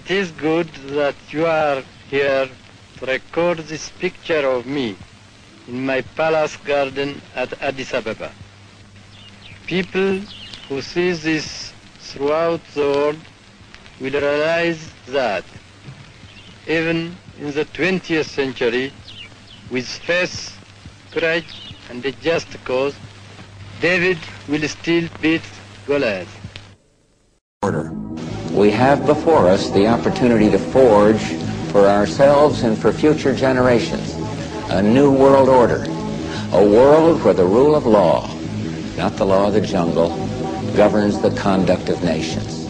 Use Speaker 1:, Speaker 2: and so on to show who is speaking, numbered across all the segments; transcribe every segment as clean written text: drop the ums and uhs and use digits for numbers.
Speaker 1: It is good that you are here to record this picture of me in my palace garden at Addis Ababa. People who see this throughout the world will realize that even in the 20th century, with faith, courage, and a just cause, David will still beat Goliath.
Speaker 2: Order. We have before us the opportunity to forge for ourselves and for future generations a new world order, a world where the rule of law, not the law of the jungle, governs the conduct of nations.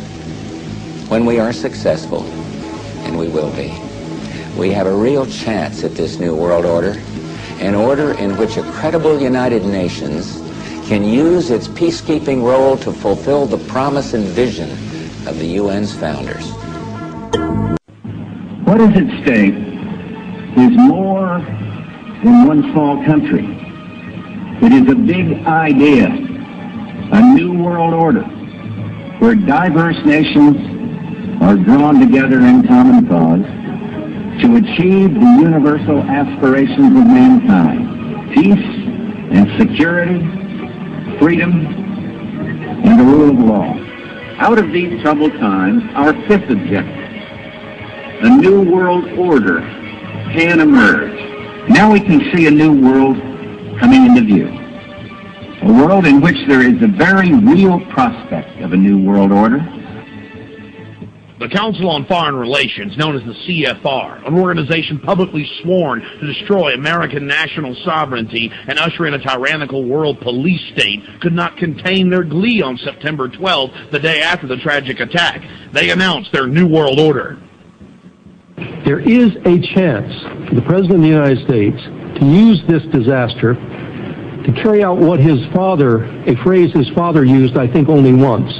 Speaker 2: When we are successful, and we will be, we have a real chance at this new world order, an order in which a credible United Nations can use its peacekeeping role to fulfill the promise and vision of the UN's founders.
Speaker 3: What is at stake is more than one small country. It is a big idea, a new world order, where diverse nations are drawn together in common cause to achieve the universal aspirations of mankind: peace and security, freedom, and the rule of law. Out of these troubled times, our fifth objective, a new world order, can emerge. Now we can see a new world coming into view. A world in which there is a very real prospect of a new world order.
Speaker 4: The Council on Foreign Relations, known as the CFR, an organization publicly sworn to destroy American national sovereignty and usher in a tyrannical world police state, could not contain their glee on September 12th, the day after the tragic attack. They announced their New World Order.
Speaker 5: There is a chance for the President of the United States to use this disaster to carry out what his father, a phrase his father used, I think, only once,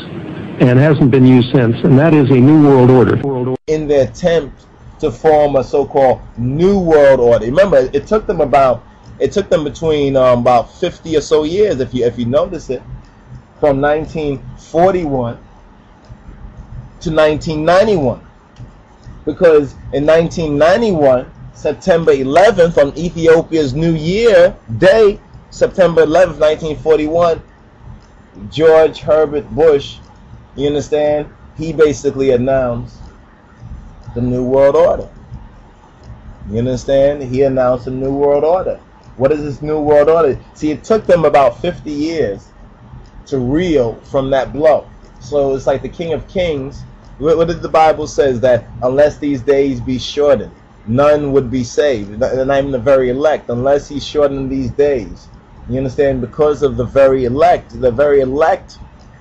Speaker 5: and hasn't been used since, and that is a new world order.
Speaker 6: In the attempt to form a so-called new world order. Remember, it took them between about 50 or so years, if you notice it, from 1941 to 1991. Because in 1991, September 11th, on Ethiopia's New Year Day, September 11th, 1941, George Herbert Bush, you understand, he basically announced the New World Order. You understand? He announced a New World Order. What is this New World Order? See, it took them about 50 years to reel from that blow. So it's like the King of Kings. What did the Bible says? That unless these days be shortened, none would be saved. Not even the very elect. Unless he shortened these days. You understand? Because of the very elect,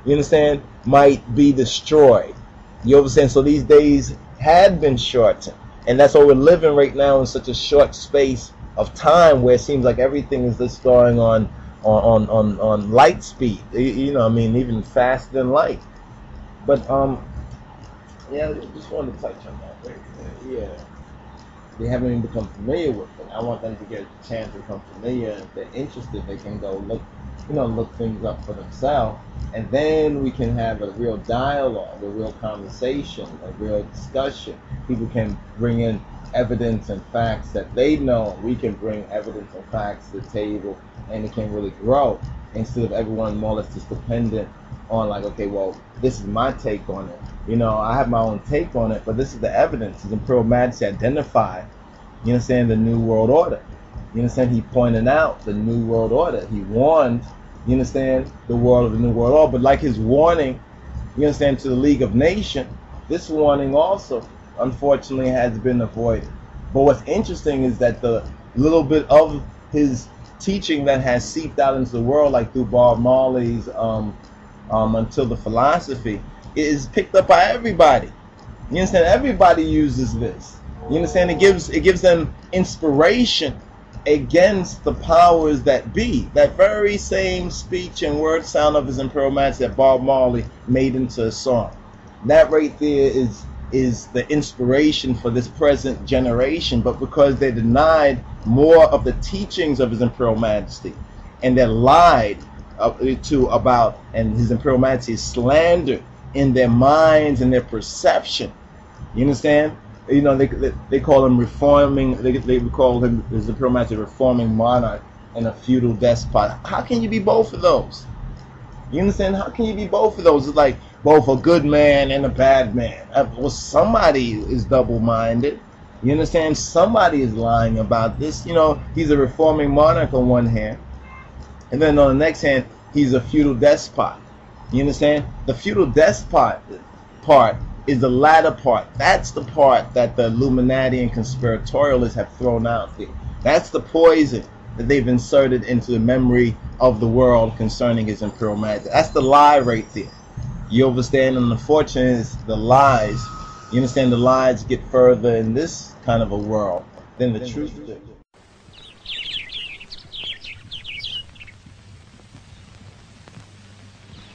Speaker 6: you understand, might be destroyed. You understand? So these days had been shortened, and that's why we're living right now in such a short space of time, where it seems like everything is just going on light speed. You know, I mean, even faster than light. But yeah, I just wanted to touch on that right there. Yeah, they haven't even become familiar with it. I want them to get a chance to become familiar. If they're interested, they can go look things up for themselves, and then we can have a real dialogue, a real conversation, a real discussion. People can bring in evidence and facts that they know. We can bring evidence and facts to the table, and it can really grow, instead of everyone more or less just dependent on, like, okay, well, this is my take on it. You know, I have my own take on it, but this is the evidence. His Imperial Majesty identified, you understand, the New World Order. You understand? He pointed out the New World Order. He warned, you understand, the world of the New World Order. But like his warning, you understand, to the League of Nations, this warning also, unfortunately, has been avoided. But what's interesting is that the little bit of his teaching that has seeped out into the world, like through Bob Marley's Until the Philosophy, is picked up by everybody. You understand? Everybody uses this. You understand? It gives them inspiration against the powers that be. That very same speech and word sound of His Imperial Majesty that Bob Marley made into a song. That right there is the inspiration for this present generation. But because they denied more of the teachings of His Imperial Majesty, and they lied and His Imperial Majesty is slandered in their minds and their perception, You understand? You know, they call him reforming. They call him as the Imperial Master reforming monarch and a feudal despot. How can you be both of those? You understand? How can you be both of those? It's like both a good man and a bad man. Well, somebody is double-minded. You understand? Somebody is lying about this. You know, he's a reforming monarch on one hand, and then on the next hand, he's a feudal despot. You understand? The feudal despot part is the latter part. That's the part that the Illuminati and conspiratorialists have thrown out there. That's the poison that they've inserted into the memory of the world concerning his Imperial Majesty. That's the lie right there. You understand? And unfortunately, it's the lies. You understand? The lies get further in this kind of a world than the truth do.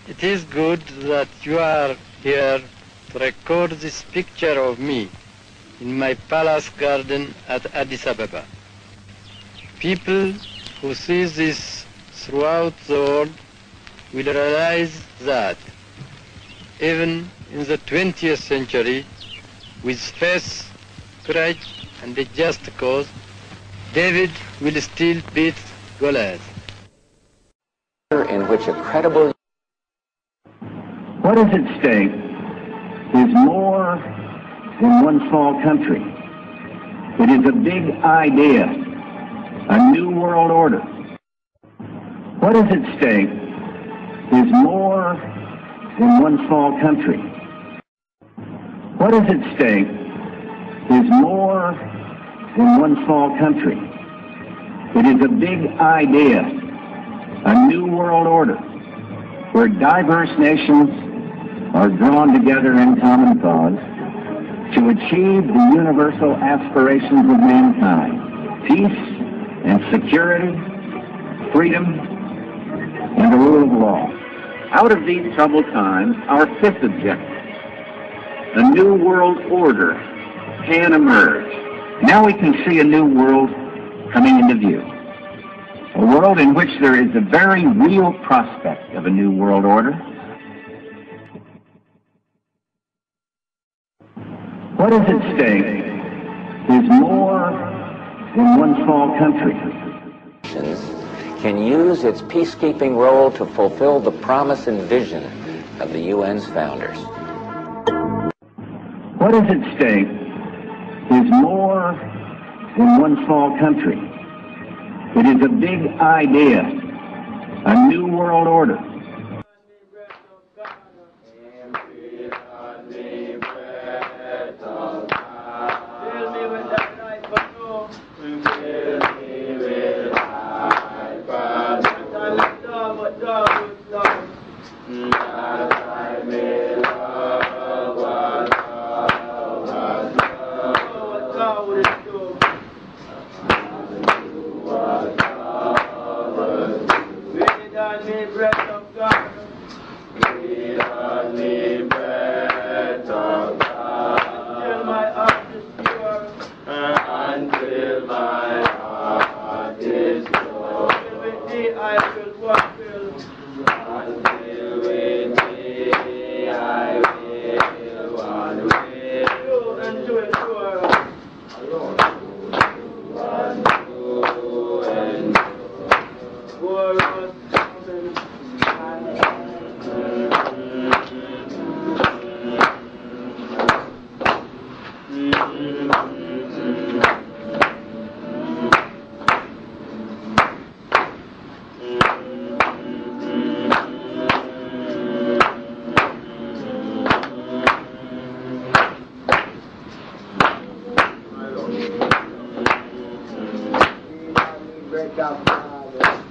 Speaker 1: It is good that you are here to record this picture of me in my palace garden at Addis Ababa. People who see this throughout the world will realize that even in the 20th century, with faith, courage, and a just cause, David will still beat Goliath.
Speaker 2: In which a credible...
Speaker 3: What is at stake is more than one small country. It is a big idea, a new world order. What is at stake is more than one small country. What is at stake is more than one small country. It is a big idea, a new world order, where diverse nations are drawn together in common cause to achieve the universal aspirations of mankind: peace and security, freedom, and the rule of law. Out of these troubled times, our fifth objective, a new world order, can emerge. Now we can see a new world coming into view. A world in which there is a very real prospect of a new world order. What is at stake is more than one small country.
Speaker 2: Can use its peacekeeping role to fulfill the promise and vision of the UN's founders.
Speaker 3: What is at stake is more than one small country. It is a big idea, a new world order.
Speaker 1: Break up, Father.